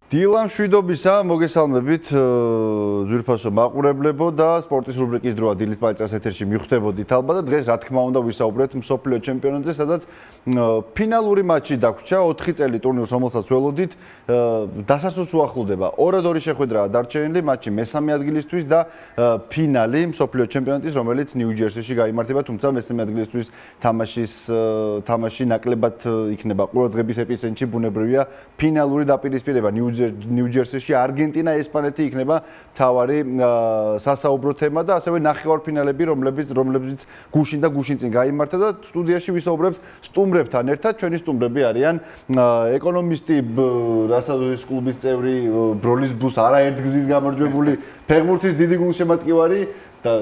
დილან შვიდობისა, მოგესალმებით ძვირფასო მაყურებლებო და სპორტის რუბრიკის დროა დილის პატრიას ეთერში მიხვდებოდით ალბათ და დღეს რა თქმა უნდა ვისაუბრეთ მსოფლიო ჩემპიონატზე, სადაც ფინალური მატჩი დაგვრჩა 4 წელი ტურნირს, რომელსაც ველოდით, დასასრულს უახლოვდება. 2-2 შეხვედრაა დარჩენილი მატჩი მესამე ადგილისთვის და ფინალი მსოფლიო ჩემპიონატის, რომელიც ნიუ-ჯერსიში გაიმართება, თუმცა მესამე ადგილისთვის თამაში ნაკლებად იქნება ყურადღების ეპიცენტრში, ბუნებრივია ფინალური დაპირისპირება ნიუ-ჯერსიში არგენტინა, ესპანეთი იქნება თავარი სასაუბრო თემა და ასევე ნახევარფინალები, რომლებიც გუშინ და გუშინ წინ გაიმართა და სტუდიაში ვისაუბრებთ სტუმრებთან ერთად. ჩვენი სტუმრები არიან ეკონომისტი, რასადოდეს კლუბის წევრი, ბროლის ბუს არაერთგზის გამარჯვებული ფეხბურთის დიდი გულშემატკივარი და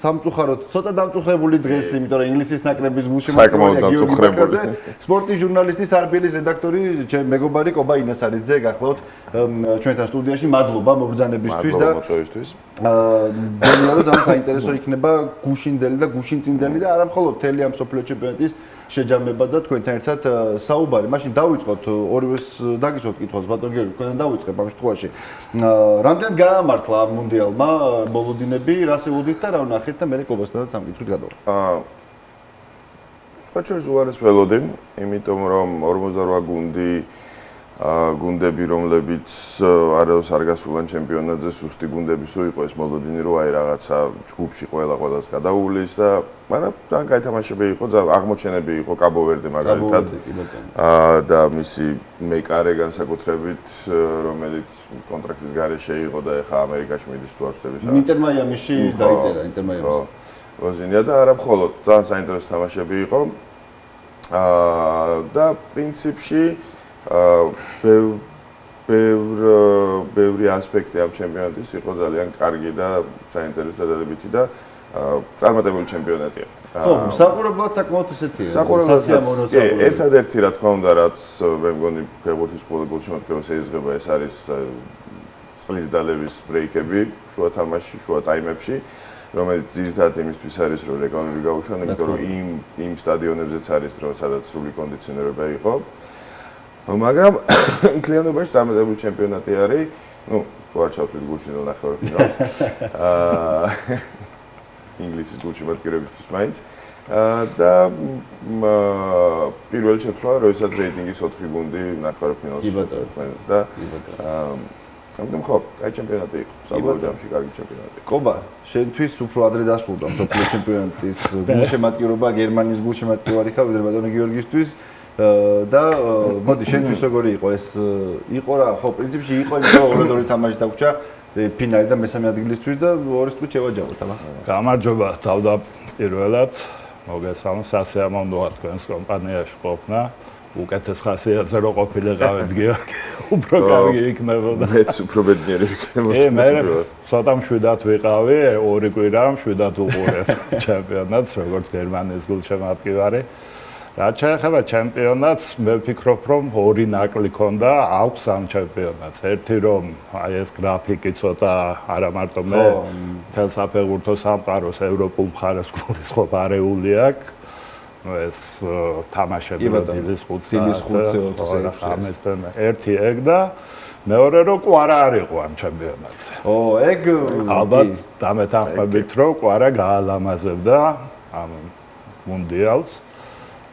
სამწუხაროდ ცოტა დამწუხრებული დღეს, იმიტომ რომ ინგლისის ნაკრების გულშემატკივარია გიორგი ბაკრაძე, სპორტის ჟურნალისტი, სარბიელის რედაქტორი, ჩემ მეგობარი კობა ინასარიძე გახლავთ ჩვენთან სტუდიაში. მადლობა მობრძანებისთვის და მგონია რომ ძალიან საინტერესო იქნება გუშინდელი და გუშინწინდელი და არა მხოლოდ მთელი ამ მსოფლიო ჩემპიონატის შეჯამება და თქვენთან ერთად საუბარი. მაშინ დავიწყოთ ორივეს დაგისვათ კითხვას, ბატონ გიორგი, თქვენთან დავიწყებ ამ შემთხვევაში. რამდენად გაამართლა ამ მუნდიალმა ბოლოდინები, რას ელოდით და რა ვნახეთ და მე კობასთანაც ამ კითხვით გადავყავ. სხვაჩვენს უარეს ველოდი, იმიტომ რომ 48 გუნდები, რომლებიც არაოს არ გასულან ჩემპიონატზე, სუსტი გუნდები სულ იყო ეს მოლოდინი, რომ აი რაღაცა ჯგუფში ყველას გადაუვლის და მაგრამ ძალიან კაი თამაშები იყო, აღმოჩენები იყო კაბო-ვერდე მაგალითად. და მისი მეკარე განსაკუთრებით, რომელიც კონტრაქტის გარეშე იყო და ეხა ამერიკაში მიდის თუ არ ვწდები. ინტერ მაიამიში დაიწერა, ინტერ მაიამში. როზინია და არა მხოლოდ ძალიან საინტერესო თამაშები იყო. და პრინციპში ბევრი ასპექტი ამ ჩემპიონატის იყო ძალიან კარგი და საინტერესო დადებითი და წარმატებული ჩემპიონატია. ხო, საყურებლად საკმაოდ ისეთია. სასიამოვნოა. ერთადერთი რა თქმა უნდა, რაც მე მგონი ფეხბურთის პოლიტიკურ შემოქმედებას ეძღება, ეს არის წყლის დალევის ბრეიკები, შუა თამაში, შუა ტაიმებში, რომელიც ძირითადად იმისთვის არის, რომ რეგლამენტი გაუშვან, იმიტომ რომ იმ სტადიონებზეც არის, რომ სადაც სრული კონდიციონირება იყო. მაგრამ კლიანობაში წარმატებული ჩემპიონატი არის, თუ არ ჩავთვლით გულში და ნახევარფინალს. ინგლისის გულშემატკივრებისთვის მაინც. და პირველი შემთხვევა, როდესაც რეიტინგის 4 გუნდი ნახევარფინალში შეხვდათ და ამიტომ ხო, კაი ჩემპიონატი იყო. საბოლოო ჯამში კარგი ჩემპიონატი. კობა, შენთვის უფრო ადრე დასრულდა მსოფლიო ჩემპიონატის გულშემატკივრობა, გერმანიის გულშემატკივარი ხარ, ვიდრე ბატონო გიორგისთვის. და მოდი შენთვის როგორი იყო ეს? იყო რა, ხო, პრინციპში იყო, იმიტომ რომ 2-2 თამაში დაგვრჩა ფინალი და მესამე ადგილისთვის და 2 თვით შევაჯავოთ, აბა. გამარჯობა თავდაპირველად. მოგესალმებით, სასიამოვნოა თქვენს კომპანიაში ყოფნა. უკეთეს ხასიათზე რო ყოფილიყავით გიორგი, უფრო კარგი იქნებოდა. მეც უფრო ბედნიერი ვიქნებოდა. მე ცოტა მშვიდად ვიყავი, 2 კვირა მშვიდად უყურებ ჩემპიონატს, როგორც გერმანიის გულშემატკივარი. რაც შეეხება ჩემპიონატს, მე ვფიქრობ, რომ 2 ნაკლი ქონდა აქვს ამ ჩემპიონატს. ერთი რომ აი ეს გრაფიკი ცოტა არა მარტო მე თელ საფეხბურთო სამყაროს ევროპულ მხარეს გულისხმობ არეული აქვს. ეს თამაშები დილის 5-ზე ერთი ეგ და მეორე რომ კვარა არ იყო ამ ჩემპიონატზე. ეგ ალბათ დამეთანხმებით რომ კვარა გაალამაზებდა ამ მუნდიალს.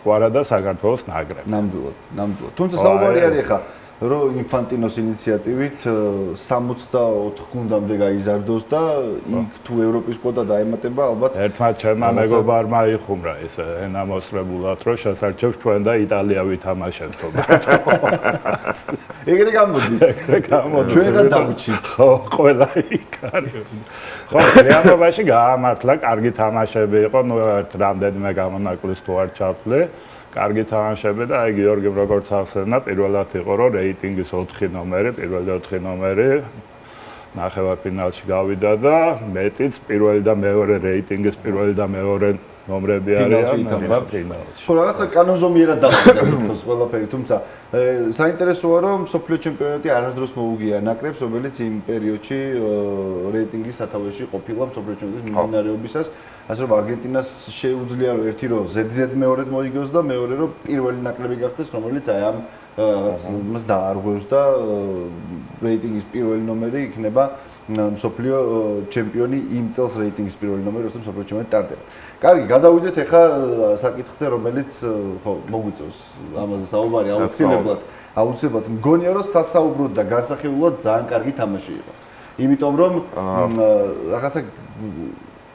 კვარა და საქართველოს ნაკრები. ნამდვილად. თუმცა საუბარი არის ხა, რომ ინფანტინოს ინიციატივით 64 გუნდამდე გაიზარდოს და იქ თუ ევროპის კვოტა დაემატება, ალბათ ერთმა ჩემმა მეგობარმა იხუმრა ეს ენამოსრებულად, რომ შესარჩევს ჩვენ და იტალია ვითამაშებთ. ეგრე გამოდის. ჩვენგან დავუჩით. ხო, ყველა იქ არის. ხო, რეალობაში გაამართლა, კარგი თამაშები იყო, რამდენიმე გამონაკლისს თუ არ ჩავთვლი. კარგი თამაშები და აი გიორგიმ როგორც ახსენა, პირველად იყო რომ რეიტინგის 4 ნომერი, პირველი 4 ნომერი ნახევარფინალში გავიდა და მეტიც პირველი და მეორე რეიტინგის პირველი და მეორე ნომრები ფინალში არიან ითამაშებს. ფინალში. ხო, რაღაცა კანონზომიერად დავწერთ ყველაფერი, თუმცა საინტერესოა რომ სოფლიო ჩემპიონატი არასდროს მოუგია ნაკრებს, რომელიც იმ პერიოდში რეიტინგის სათავეში ყოფილა სოფლიო ჩემპიონატის მიმდინარეობისას, ასე რომ არგენტინას შეუძლია ერთი რომ ზედიზედ მეორედ მოიგოს და მეორე რომ პირველი ნაკრები გახდეს, რომელიც აი ამ რაღაც მას დაარღვევს და რეიტინგის პირველი ნომერი იქნება მსოფლიო ჩემპიონი იმ წელს რეიტინგის პირველი ნომერი, როცა მსოფლიო ჩემპიონატი ტარდება. კარგი, გადავიდეთ ახლა საკითხზე, რომელიც ხო მოგვიწევს ამაზე საუბარი აუცილებლად. მგონია რომ სასაუბროდ და განსახილულად ძალიან კარგი თამაში იყო. იმიტომ რომ რაღაცა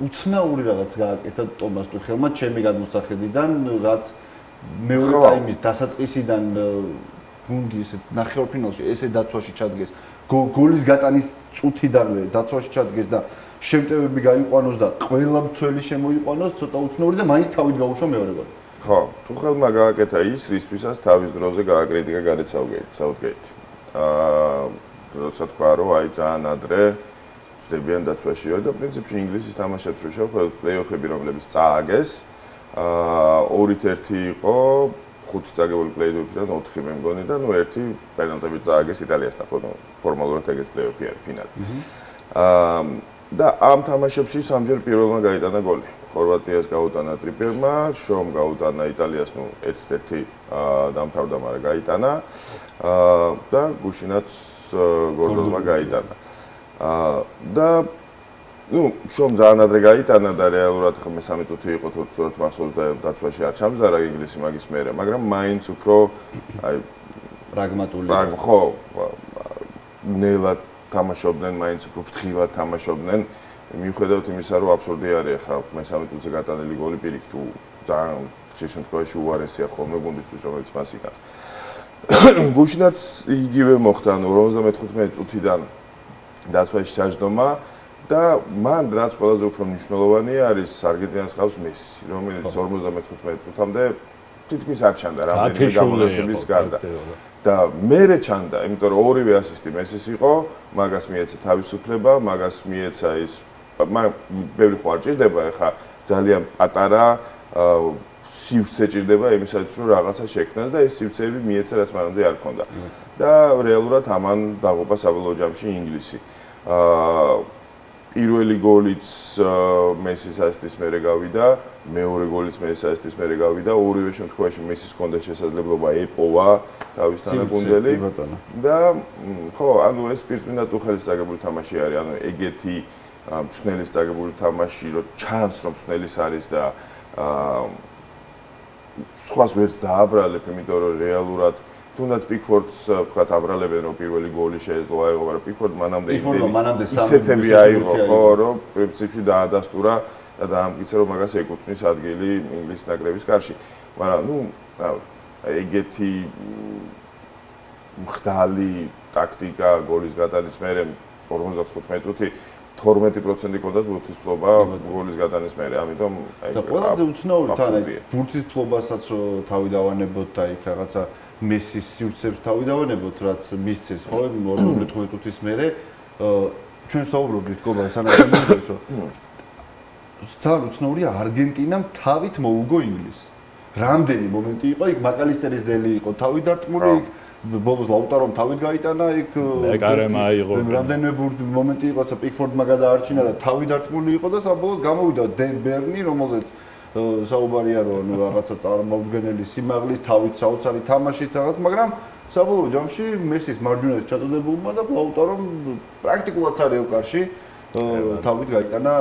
უცნაური რაღაც გააკეთა ტომას ტუხელმა ჩემი გადმოსახედიდან, რაც მეორე ტაიმის დასაწყისიდან გუნდი ესე ნახევარფინალში ესე დაცვაში ჩადგეს. გოლის გატანის წუთიდანვე დაცვაში ჩადგეს და შემტევები გაიყვანოს და ყველა მცველი შემოიყვანოს, ცოტა უცნაური და მაინც თავით გაუშვა მეორე გოლი. ხო, ტუხელმა გააკეთა ის, რისთვისაც თავის დროზე გააკრიტიკა გარეთ საუთგეიტი. როცა თქვა, რომ აი ძალიან ადრე ვწდებიან დაცვაშიო და პრინციპში ინგლისის თამაშებს რო შევხედოთ, პლეიოფები რომლებიც წააგეს, 2-1 იყო 5 წაგებული პლეიოფიდან 4 მე მგონი და ნუ ერთი პენალტებით წააგეს იტალიასთან, ფორმალურად ეგეც პლეიოფი არის ფინალი. და ამ თამაშებში სამჯერ პირველმა გაიტანა გოლი. ხორვატიას გაუტანა ტრიპერმა, შომ გაუტანა იტალიას, ნუ 1-1 დამთავრდა, მაგრამ გაიტანა და გუშინაც გორდონმა გაიტანა. და ნუ შომ ძალიან ადრე გაიტანა და რეალურად ხა მე-3 წუთი იყო თორემ მახსოვს და დაცვაში არ ჩამსდარა ინგლისი მაგის მერე, მაგრამ მაინც უფრო აი პრაგმატული. ხო, ნელად თამაშობდნენ, მაინც უფრო ფრთხილად თამაშობდნენ. მიუხედავად იმისა, რომ აბსურდი არის ხა მე-3 წუთზე გატანილი გოლი პირიქით თუ ძალიან ხშირ შემთხვევაში უარესია ხოლმე გუნდისთვის, რომელიც მას იტანს. გუშინაც იგივე მოხდა, 55 წუთიდან დაცვაში ჩაჯდომა და მან რაც ყველაზე უფრო მნიშვნელოვანი არის არგენტინას ყავს მესი, რომელიც 55 წუთამდე თითქმის არ ჩანდა რამდენიმე გამონათების გარდა. და მერე ჩანდა, იმიტომ რომ ორივე ასისტი მესის იყო, მაგას მიეცა თავისუფლება, მაგას მიეცა ის ბევრი ხო არ ჭირდება, ეხა ძალიან პატარა სივრცე ჭირდება იმისათვის, რომ რაღაცა შექმნას და ეს სივრცეები მიეცა, რაც მანამდე არ ქონდა. და რეალურად ამან დაღუპა საბოლოო ჯამში ინგლისი. პირველი გოლიც მესის ასისტის მერე გავიდა, მეორე გოლიც მესის ასისტის მერე გავიდა, ორივე შემთხვევაში მესის ჰქონდა შესაძლებლობა ეპოვა თავის თანაგუნდელი და ხო, ანუ ეს პირწმინდა ტუხელის წაგებული თამაში არის, ანუ ეგეთი მწვნელის წაგებული თამაში, რომ ჩანს რომ მწვნელის არის და სხვას ვერც დააბრალებ, იმიტომ რომ რეალურად თუნდაც პიკფორდს ვთქვათ აბრალებენ რომ პირველი გოლი შეეძლო აიღო, მაგრამ პიკფორდ მანამდე ისეთები აიღო, ხო, რომ პრინციპში დაადასტურა და დაამტკიცა რომ მაგას ეკუთვნის ადგილი ინგლისის ნაკრების კარში. მაგრამ ნუ ეგეთი მხდალი ტაქტიკა გოლის გატანის მერე 55 წუთი 12% ქონდათ ბურთისფლობა გოლის გატანის მერე, ამიტომ აი და ყველაზე უცნაური თან აი ბურთისფლობასაც რო თავი დავანებოთ და იქ რაღაცა მესის სივრცეებს თავი დავანებოთ, რაც მისცეს, ხო, 45 წუთის მერე ჩვენ საუბრობთ გობა სანაცვლოდ რომ ძალიან უცნაურია არგენტინამ თავით მოუგო ინგლისს. რამდენი მომენტი იყო, იქ მაკალისტერის ძელი იყო თავით დარტყმული, იქ ბოლოს ლაუტარომ თავით გაიტანა, იქ ეკარემა იყო. რამდენიმე მომენტი იყო, ცა პიკფორდმა გადაარჩინა და თავით დარტყმული იყო და საბოლოოდ გამოვიდა დენ ბერნი, რომელზეც საუბარია რომ ნუ რაღაცა წარმოუდგენელი სიმაღლის თავით საოცარი თამაშით რაღაც, მაგრამ საბოლოო ჯამში მესის მარჯვენას ჩაწოდებულმა და ლაუტარომ პრაქტიკულად სარეალკარში თავით გაიტანა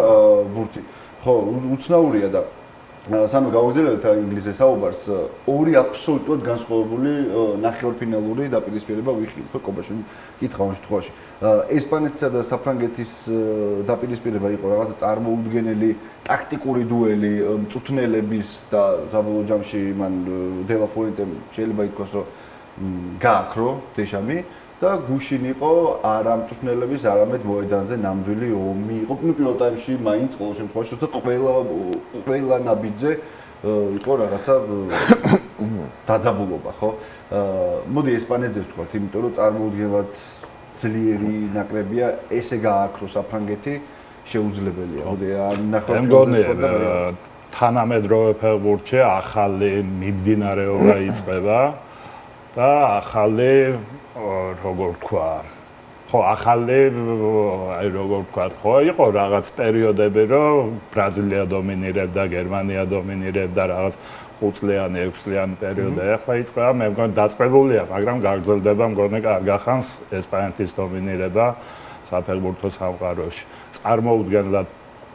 ბურთი. ხო, უცნაურია და სანამ გავაგზავნებთ ინგლისზე საუბარს, ორი აბსოლუტურად განსხვავებული ნახევარფინალური დაპირისპირება ვიხილ კობაში კითხავ ამ შემთხვევაში. ესპანეთსა და საფრანგეთის დაპირისპირება იყო რაღაცა წარმოუდგენელი ტაქტიკური დუელი მწვრთნელების და საბოლოო ჯამში მან დელა ფუენტემ შეიძლება ითქვას რომ გააქრო დეშამი და გუშინ იყო არა მწვრთნელების, არამედ მოედანზე ნამდვილი ომი იყო. ნუ პირველ ტაიმში მაინც ყოველ შემთხვევაში თორე ყველა ნაბიჯზე იყო რაღაცა დაძაბულობა, ხო? მოდი ესპანეთზე ვთქვათ, იმიტომ რომ წარმოუდგენლად ძლიერი ნაკრებია, ესე გააქრო საფრანგეთი შეუძლებელია. მოდი ნახავთ თანამედროვე ფეხბურთში ახალი მიმდინარეობა იწყება და ახალი როგორ თქვა ხო ახალი აი როგორ თქვა ხო იყო რაღაც პერიოდები რომ ბრაზილია დომინირებდა გერმანია დომინირებდა რაღაც 5 წლიანი 6 წლიანი პერიოდი ახლა იწყება მე მგონი დაწყებულია მაგრამ გაგრძელდება მგონი კარგახანს ესპანეთის დომინირება საფეხბურთო სამყაროში წარმოუდგენლად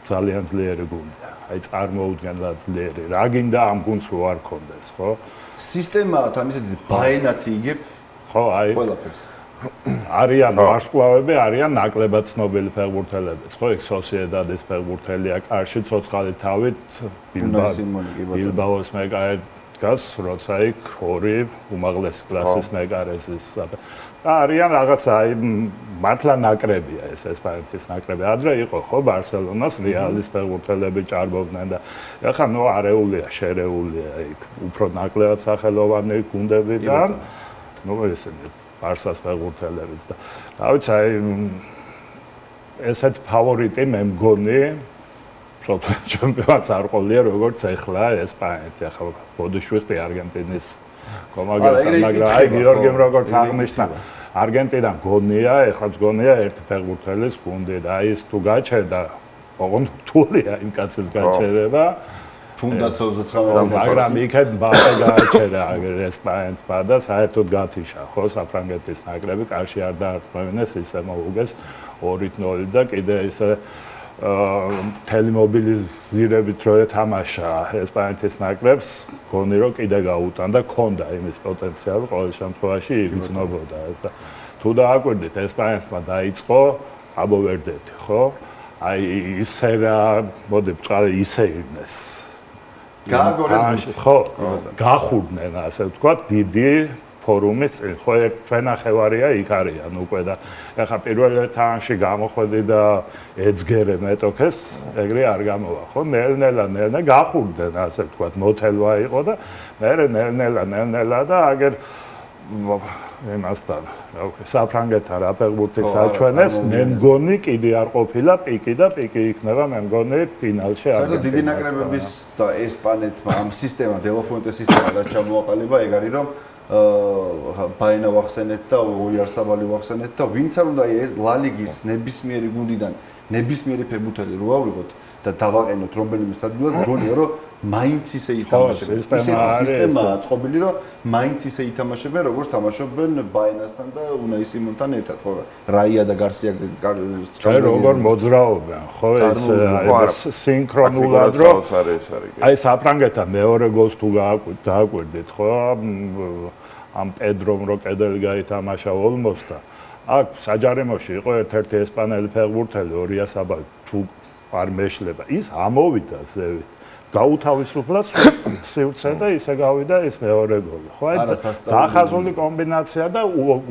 ძალიან ძლიერი გუნდია აი წარმოუდგენლად ძლიერი რა გინდა ამ გუნდს რო არ კონდეს ხო სისტემაა თან ისეთი ბაენათი იგებ ხო აი ყველაფერს არიან ვარსკვლავები, არიან ნაკლებად ცნობილი ფეხბურთელებიც, ხო, ეგ სოსიედადის ფეხბურთელია, კარში ცოცხალი თავით ბილბაოს მეკარე დგას, როცა იქ ორი უმაღლესი კლასის მეკარესის და არიან რაღაცა აი მართლა ნაკრებია ეს ესპანეთის ნაკრები. ადრე იყო ხო ბარსელონას რეალის ფეხბურთელები ჭარბობდნენ და ეხლა ნუ არეულია, შერეულია იქ უფრო ნაკლებად სახელოვანი გუნდები და ნუ ესენი ბარსას ფეხბურთელებიც და რა ვიცი აი ესეთ ფავორიტი მე მგონი ჩემპიონატს არ ყოლია როგორც ეხლა ესპანეთი ახლა ბოდიშვიხტი არგენტინის კომაგერთან მაგრამ აი გიორგიმ როგორც აღნიშნა არგენტინა გონია ეხლა გონია ერთი ფეხბურთელის გუნდი და აი ეს თუ გაჩერდა ოღონდ რთულია იმ კაცის გაჩერება თუნდაც 29 მაგრამ იქეთ ბაყე გააჩერა ესპანეთმა და საერთოდ გათიშა ხო საფრანგეთის ნაკრები კარში არ დაარწმუნეს ისე მოუგეს 2-0 და კიდე ისე მთელი მობილიზირებით რო ეთამაშა ესპანეთის ნაკრებს გონი რომ კიდე გაუტან და ქონდა იმის პოტენციალი ყოველ შემთხვევაში იგრძნობოდა ეს და თუ დააკვირდით ესპანეთმა დაიწყო აბოვერდეთი ხო აი ისე რა მოდი ბჭყალე ისე ირნეს გააგორეს ხო გახურდნენ ასე ვთქვათ დიდი ფორუმის ხო ერთვენახევარია იქ არიან უკვე და ეხა პირველ ეტაპში გამოხვედი და ეძგერე მეტოქეს ეგრე არ გამოვა ხო ნელ-ნელა გახურდნენ ასე ვთქვათ მოთელვა იყო და მე ნელ-ნელა და აგერ იმასთან რა ვქო საფრანგეთთან რა ფეხბურთით საჩვენეს მე მგონი კიდე არ ყოფილა პიკი და პიკი იქნება მე მგონი ფინალში არ საერთოდ დიდი ნაკრებების და ესპანეთმა ამ სისტემა დელოფონტეს სისტემა რაც ჩამოაყალიბა ეგ არის რომ ბაენა ვახსენეთ და ოიარსაბალი ვახსენეთ და ვინც არ უნდა ეს ლა ლიგის ნებისმიერი გუნდიდან ნებისმიერი ფეხბურთელი რო ავიღოთ და დავაყენოთ რომელიმე ადგილას გონია რომ მაინც ისე ითამაშებენ სისტემაა წყობილი რომ მაინც ისე ითამაშებენ როგორც თამაშობენ ბაენასთან და უნაი სიმონთან ერთად ხო რაია და გარსია როგორ მოძრაობენ ხო ეს სინქრონულად რომ აი საფრანგეთთან მეორე გოლს თუ დააკვირდით ხო ამ პედრომ რო კედელი გაითამაშა ოლმოსთან აქ საჯარიმოში იყო ერთ-ერთი ესპანელი ფეხბურთელი ორიასაბალი თუ არ მეშლება ის ამოვიდა ზევით გაუთავისუფლა სივრცე და ისე გავიდა ეს მეორე გოლი ხო აი დახაზული კომბინაცია და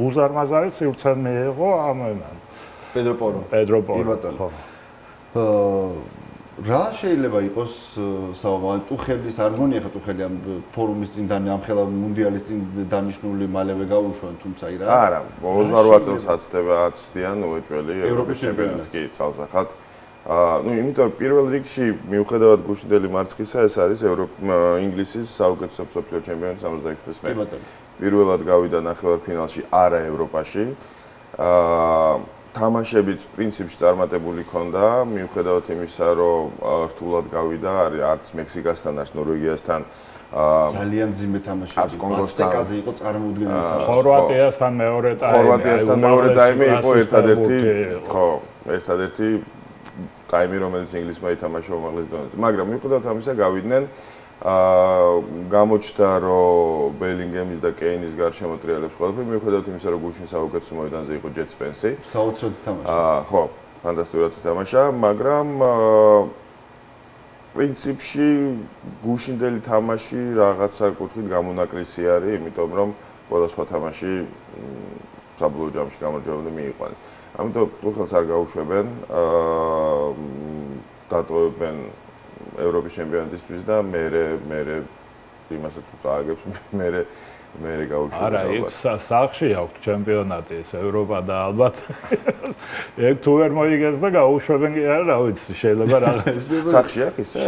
უზარმაზარი სივრცე მიიღო ამ პედრო პორო ხო რა შეიძლება იყოს საუბარი ტუხელის არ გონია ხა ტუხელი ამ ფორუმის წინ და ამ ხელა მუნდიალის წინ დანიშნული მალევე გაუშვან თუმცა აი რა არა 28 წელს აცდება აცდიან უეჭველი ევროპის ჩემპიონატს კი ცალსახად ну, იმიტომ პირველ რიგში მიუხედავად გუშინდელი მარცხისა, ეს არის ინგლისის საუკეთესო მსოფლიო ჩემპიონი 66 წლის მერე. პირველად გავიდა ნახევარფინალში არა ევროპაში. თამაშებიც პრინციპში წარმატებული ქონდა, მიუხედავად იმისა, რომ რთულად გავიდა, არც მექსიკასთან, არც ნორვეგიასთან ძალიან ძიმე თამაში. აზტეკაზე იყო წარმოუდგენელი. ხორვატიასთან მეორე ტაიმი. ხორვატიასთან მეორე ტაიმი იყო ერთადერთი, ხო, ერთადერთი ტაიმი, რომელიც ინგლისმა ითამაშა უმაღლეს დონეზე. მაგრამ მიუხედავად ამისა გავიდნენ გამოჩნდა რომ ბელინგემის და კეინის გარშემო ტრიალებს ყველაფერი მიუხედავად იმისა რომ გუშინ საუკეთესო მოედანზე იყო ჯეტ სპენსი. საოცრად თამაშა. ხო, ფანტასტიკურად თამაშა, მაგრამ პრინციპში გუშინდელი თამაში რაღაცა კუთხით გამონაკლისი არის, იმიტომ რომ ყველა სხვა თამაში საბოლოო ჯამში გამარჯვებამდე მიიყვანეს. ამიტომ უხელს არ გაუშვებენ, დატოვებენ ევროპის ჩემპიონატისთვის და მე იმასაც უწააგებს მე მე გავუშვებ. არა, ეგ სახში აქვს ჩემპიონატი, ეს ევროპა და ალბათ ეგ თუ ვერ მოიგეს და გაუშვებენ კი არა, რა ვიცი, შეიძლება რაღაც სახში აქვს ისე?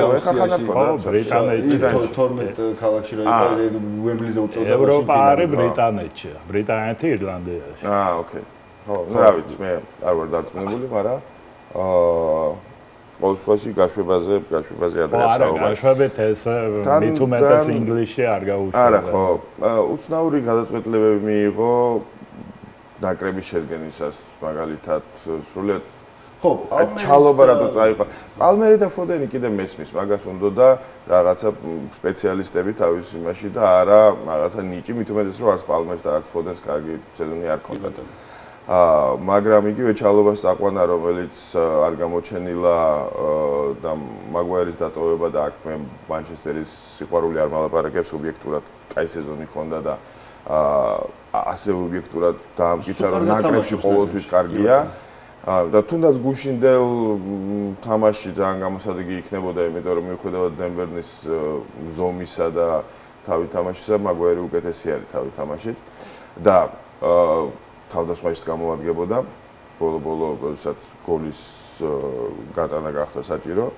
ბრიტანეთში 12 ქალაქში რა იყო, უემბლიზე უწოდება. ევროპა არის ბრიტანეთში, ბრიტანეთი ირლანდიაში. ოკეი. ხო, რა ვიცი, მე არ ვარ დარწმუნებული, მაგრამ ყოველთვის გაშვებაზე ადრე არა, გაშვებით ეს მით უმეტეს ინგლისში არ გაუშვება. არა, ხო. უცნაური გადაწყვეტილებები მიიღო ნაკრების შედგენისას, მაგალითად, სრულიად ხო, ჩალობა რატო წაიყო. პალმერი და ფოდენი კიდე მესმის, მაგას უნდა და რაღაცა სპეციალისტები თავის იმაში და არა რაღაცა ნიჭი, მით უმეტეს რომ არც პალმერს და არც ფოდენს კარგი სეზონი არ ქონდათ. მაგრამ იგივე ჩალობას წაყვანა, რომელიც არ გამოჩენილა და მაგვაერის დატოვება და აქ მე მანჩესტერის სიყვარული არ მალაპარაკებს, ობიექტურად კაი სეზონი ჰქონდა და ასე ობიექტურად დაამტკიცა, რომ ნაკრებში ყოველთვის კარგია. და თუნდაც გუშინდელ თამაში ძალიან გამოსადეგი იქნებოდა, იმიტომ რომ მიუხედავად დენბერნის ზომისა და თავი თამაშისა, მაგვაერი უკეთესი არის თავი თამაშით და თავდასხმაშიც გამოადგებოდა. ბოლო-ბოლო, როდესაც გოლის გატანა გახდა საჭირო.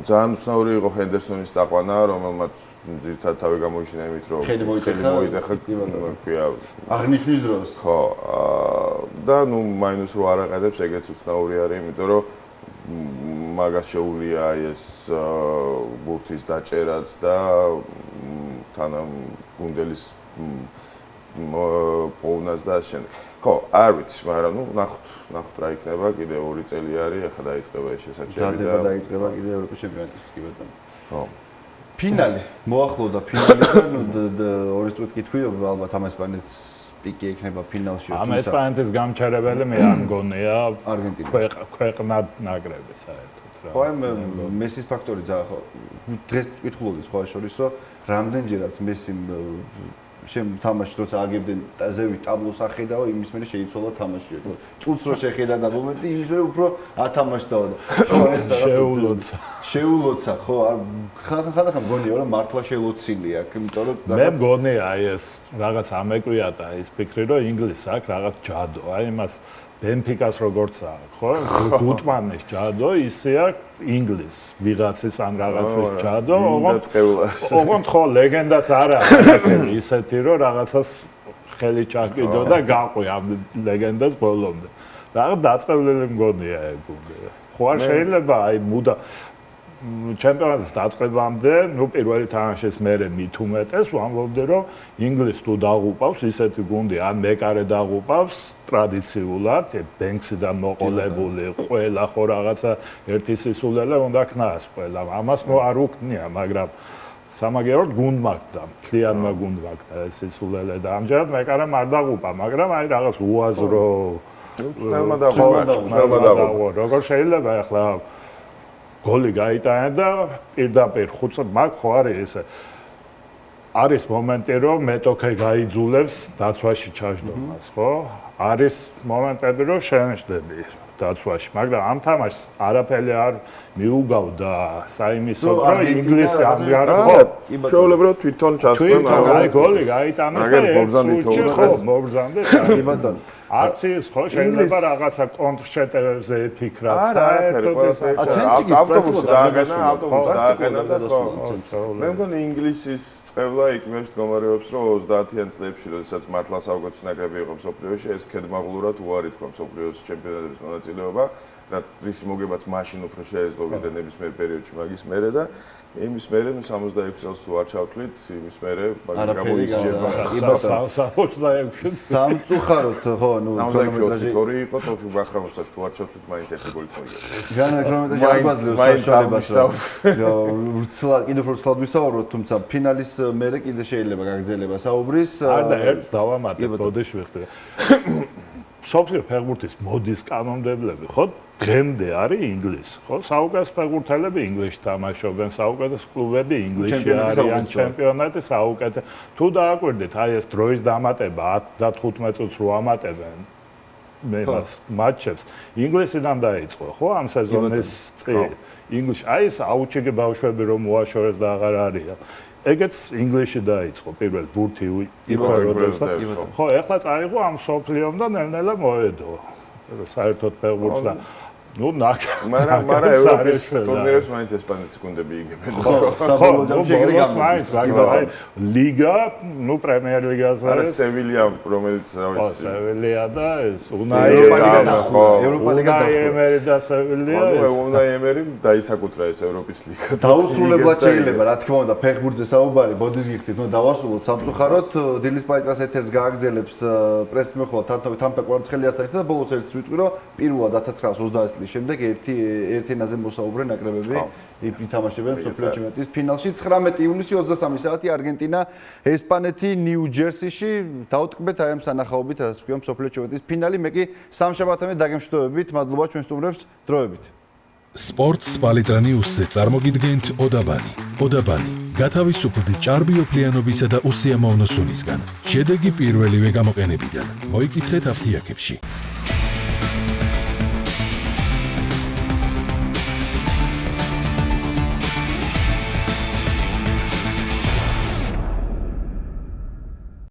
ძალიან უცნაური იყო ჰენდერსონის წაყვანა, რომელმაც ძირითადად თავი გამოიშინა იმით, რომ ხელი მოიტეხა, ქვია აღნიშნის დროს. ხო, და ნუ მაინუს რო არ აყედებს, ეგეც უცნაური არის, იმიტომ რომ მაგას შეუულია ეს ბურთის დაჭერაც და თანამ გუნდელის პოვნას და შემდეგ. ხო, არ ვიცი, მაგრამ ნუ ნახოთ რა იქნება, კიდე 2 წელი არის, ახლა დაიწყება ეს შესაძლებელი და დაიწყება კიდე ევროპის ჩემპიონატის კი ბატონო. ხო. ფინალი მოახლოვდა ფინალი და ორი წუთი კითხვი ალბათ ამ ესპანეთის პიკი იქნება ფინალში. ამ ესპანეთის გამჩერებელი მე არ მგონია არგენტინა. ქვეყნად ნაკრები საერთოდ რა. ხო, მესის ფაქტორი ძალიან ხო. დღეს კითხულობდი სხვა შორის, რომ რამდენჯერაც მესიმ თამაში როცა აგებდნენ ზევით ტაბლოს ახედაო, იმის მერე შეიცვალა თამაში. წუთს რო შეხედა და მომენტი, იმის მერე უფრო ათამაშდაო და ხო ეს შეულოცა, ხო, ხანდახან მგონია რომ მართლა შელოცილია, იმიტომ რომ მე მგონია ეს რაღაც ამეკვია და ის ფიქრი რომ ინგლისს აქვს რაღაც ჯადო, აი იმას ბენფიკას როგორც აქვს, ხო? გუტმანის ჯადო, ისე აქვს ინგლისს ვიღაცის ან რაღაცის ჯადო, ოღონდ ხო ლეგენდაც არ არის ისეთი რომ რაღაცას ხელი ჩაკიდო და გაყვი ამ ლეგენდას ბოლომდე. რაღაც დაწყევლილი მგონია ეგ უკვე. ხო არ შეიძლება აი მუდა ჩემპიონატის დაწყებამდე, ნუ პირველი თამაშის მერე მით უმეტეს ვამბობდი, რომ ინგლისს თუ დაღუპავს ისეთი გუნდი, ან მეკარე დაღუპავს ტრადიციულად, ბენქსიდან მოყოლებული, ყველა ხო რაღაცა ერთი სისულელე უნდა ქნას ყველა. ამას არ უქნია, მაგრამ სამაგეროდ გუნდმა და მთლიანმა გუნდმა ეს სისულელე და ამჯერად მეკარემ არ დაღუპა, მაგრამ აი რაღაც უაზრო წნელმა დაღუპა. როგორ შეიძლება ახლა გოლი გაიტანა და პირდაპირ ხუთ მაგ ხო არის ესე არის მომენტი რომ მეტოქე გაიძულებს დაცვაში ჩაждდომას ხო არის მომენტები რომ შენიშდები დაცვაში მაგრამ ამ თამაშს არაფერი არ მიუგავდა საიმისო რომ ინგლისი არ ხო შეულებრო თვითონ ჩასწრა აი გოლი გაიტანა და მობრძანდი კი ბატონო არც ის ხო შეიძლება რაღაცა კონტრშეტევებზე ეთიქრაც არაფერი ავტობუსი დააგენა და ხო მე მგონი ინგლისის წევლა იქ მე მდგომარეობს რომ 30-იან წლებში როდესაც მართლა საუკეთესო ნაკრები იყო მსოფლიოში ეს ქედმაღლურად უარი თქვა მსოფლიოს ჩემპიონატების მონაწილეობა რის მოგებაც მაშინ უფრო შეეძლო ვიდრე ნებისმიერ პერიოდში მაგის მერე და იმის მერე 66 წელს თუ არ ჩავთვლით იმის მერე მაგის გამოისჭება 66 სამწუხაროდ ხო ნუ ქრონომეტრაჟი 2 იყო თოფი ბახრამოსაც თუ არ ჩავთვლით მაინც ერთი გოლით მოიგეთ განა ქრონომეტრაჟი არ გვაძლევს საშუალებას კიდევ უფრო ცალად ვისაუბროთ თუმცა ფინალის მერე კიდე შეიძლება გაგრძელება საუბრის არ და ერთს დავამატებ ბოდიში ვიხდი სოფლიო ფეხბურთის მოდის კანონმდებლები ხო დღემდე არის ინგლისი ხო საუკეთესო ფეხბურთელები ინგლისში თამაშობენ საუკეთესო კლუბები ინგლისში არიან ჩემპიონატი საუკეთესო თუ დააკვირდით აი ეს დროის დამატება 10 და 15 წუთს რო ამატებენ მე მას მატჩებს ინგლისიდან დაიწყო ხო ამ სეზონის წინ ინგლისში აი ეს აუჩიგე ბავშვები რომ მოაშორეს და აღარ არიან ეგეც ინგლისში დაიწყო პირველ ბურთი იყო როდესაც ხო ეხლა წაიღო ამ სოფლიომ და ნელ-ნელა მოედო საერთოდ ფეხბურთს და ნუ მაგრამ ევროპის ტურნირებს მაინც ესპანეთის გუნდები იგებენ. მაგრამ ლიგა, ნუ პრემიერ ლიგაზე არა სევილია, რომელიც რა ვიცი. სევილია და ეს ევროპა ლიგა ემერი და სევილია. უნაი ემერი დაისაკუთრა ეს ევროპის ლიგა. დაუსრულებლად შეიძლება, რა თქმა უნდა, ფეხბურთზე საუბარი, ბოდის გიხდით, ნუ დავასრულოთ სამწუხაროდ, დილის პაიტრას ეთერს გააგრძელებს პრესის მეხლა თამთა კვარცხელიასთან და ბოლოს ერთს ვიტყვი, რომ პირველად 1920 შემდეგ ერთ ენაზე მოსაუბრე ნაკრებები ითამაშებენ მსოფლიო ჩემპიონატის ფინალში 19 ივლისი 23 საათი არგენტინა ესპანეთი ნიუ-ჯერსიში დაუტკბეთ აი ამ სანახაობით ასე ვქვია მსოფლიო ჩემპიონატის ფინალი მე კი სამშაბათამდე დაგემშვიდობებით მადლობა ჩვენ სტუმრებს დროებით სპორტს პალიტრანიუსზე წარმოგიდგენთ ოდაბანი გათავისუფლდი ჭარბიოფლიანობისა და უსიამოვნო სუნისგან შედეგი პირველივე გამოყენებიდან მოიკითხეთ აფთიაქებში